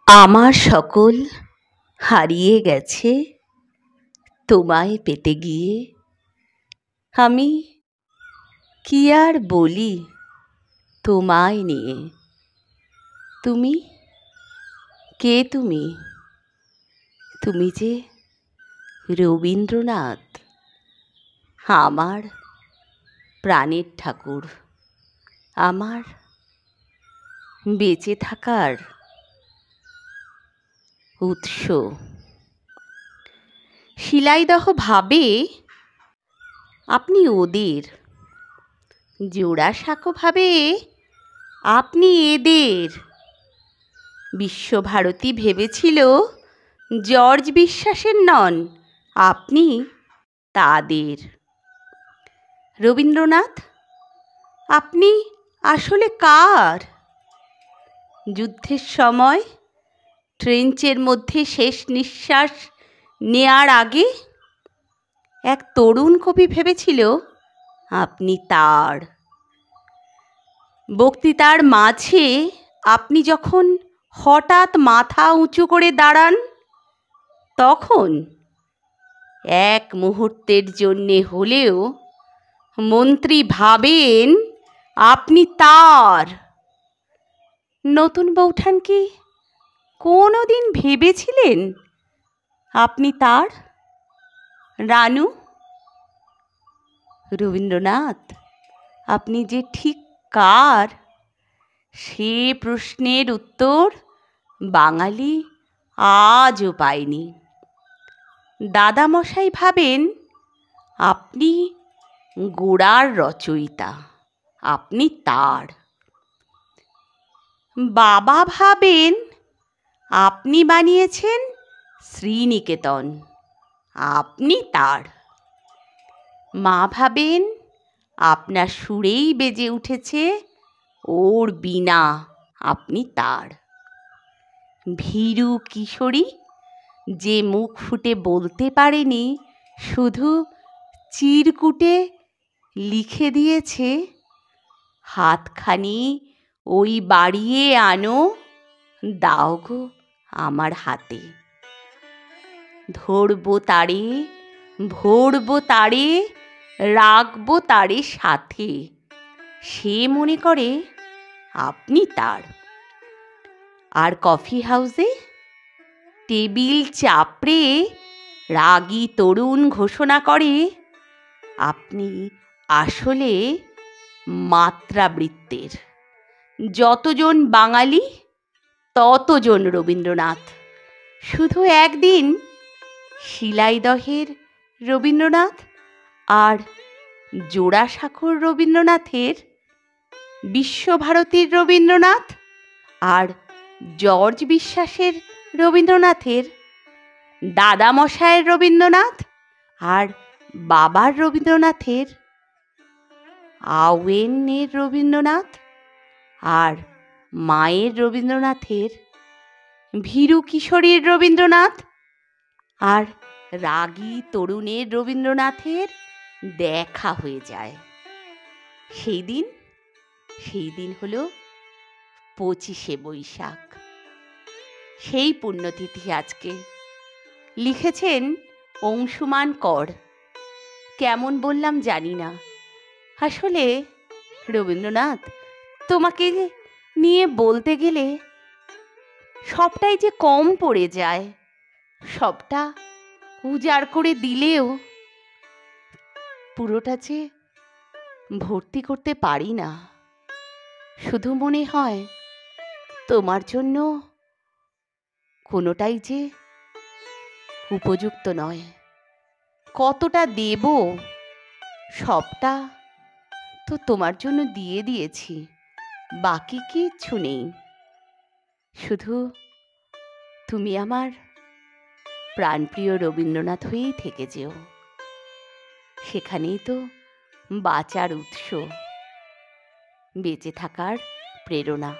আমার সকল হারিয়ে গেছে তোমায় পেতে গিয়ে। আমি কি আর বলি তোমায় নিয়ে। তুমি কে? তুমি তুমি যে রবীন্দ্রনাথ, আমার প্রাণের ঠাকুর, আমার বেঁচে থাকার উৎস। শিলাইদহ ভাবে আপনি ওদের, জোড়াসাঁকো ভাবে আপনি এদের। বিশ্বভারতী ভেবেছিল জর্জ বিশ্বাসের নন, আপনি তাদের। রবীন্দ্রনাথ, আপনি আসলে কার? যুদ্ধের সময় ট্রেঞ্চের মধ্যে শেষ নিঃশ্বাস নেয়ার আগে এক তরুণ কবি ভেবেছিল আপনি তার। বক্তৃতার মাঝে আপনি যখন হঠাৎ মাথা উঁচু করে দাঁড়ান, তখন এক মুহূর্তের জন্যে হলেও মন্ত্রী ভাবেন আপনি তার। নতুন বৌঠান কি কোনো দিন ভেবেছিলেন আপনি তার? রানু, রবীন্দ্রনাথ, আপনি যে ঠিক কার, সে প্রশ্নের উত্তর বাঙালি আজও পায়নি। দাদামশাই ভাবেন আপনি গোড়ার রচয়িতা, আপনি তার। বাবা ভাবেন আপনি বানিয়েছেন শ্রীনিকেতন, আপনি তার। মা ভাবেন আপনার সুরেই বেজে উঠেছে ওর বীণা, আপনি তার। ভীরু কিশোরী যে মুখ ফুটে বলতে পারেনি, শুধু চিরকুটে লিখে দিয়েছে হাতখানি ওই বাড়িয়ে আনো, দাও গো আমার হাতে। ধরবো তারে, ভরবো তারে, রাখবো তারে সাথে, সে মনে করে আপনি তার। আর কফি হাউসে টেবিল চাপড়ে রাগী তরুণ ঘোষণা করে আপনি আসলে মাত্রাবৃত্তের। যতজন বাঙালি ততজন রবীন্দ্রনাথ। শুধু একদিন শিলাইদহের রবীন্দ্রনাথ আর জোড়াসাঁকোর রবীন্দ্রনাথের, বিশ্বভারতীর রবীন্দ্রনাথ আর জর্জ বিশ্বাসের রবীন্দ্রনাথের, দাদামশায়ের রবীন্দ্রনাথ আর বাবার রবীন্দ্রনাথের, আওয়েনের রবীন্দ্রনাথ আর মায়ের রবীন্দ্রনাথের, ভীরু কিশোরীর রবীন্দ্রনাথ আর রাগী তরুণের রবীন্দ্রনাথের দেখা হয়ে যায়। সেই দিন হলো 25শে বৈশাখ। সেই পুণ্যতিথি আজকে। লিখেছেন অংশুমান কর। কেমন বললাম জানি না। আসলে রবীন্দ্রনাথ, তোমাকে নিয়ে বলতে গেলে সবটাই যে কম পড়ে যায়। সবটা উজাড় করে দিলেও পুরোটা যে ভর্তি করতে পারি না। শুধু মনে হয় তোমার জন্য কোনোটাই যে উপযুক্ত নয়। কতটা দেব, সবটা তো তোমার জন্য দিয়ে দিয়েছি, বাকি কিচ্ছু নেই। শুধু তুমি আমার প্রাণপ্রিয় রবীন্দ্রনাথ হয়েই থেকে যেও। সেখানেই তো বাঁচার উৎস, বেঁচে থাকার প্রেরণা।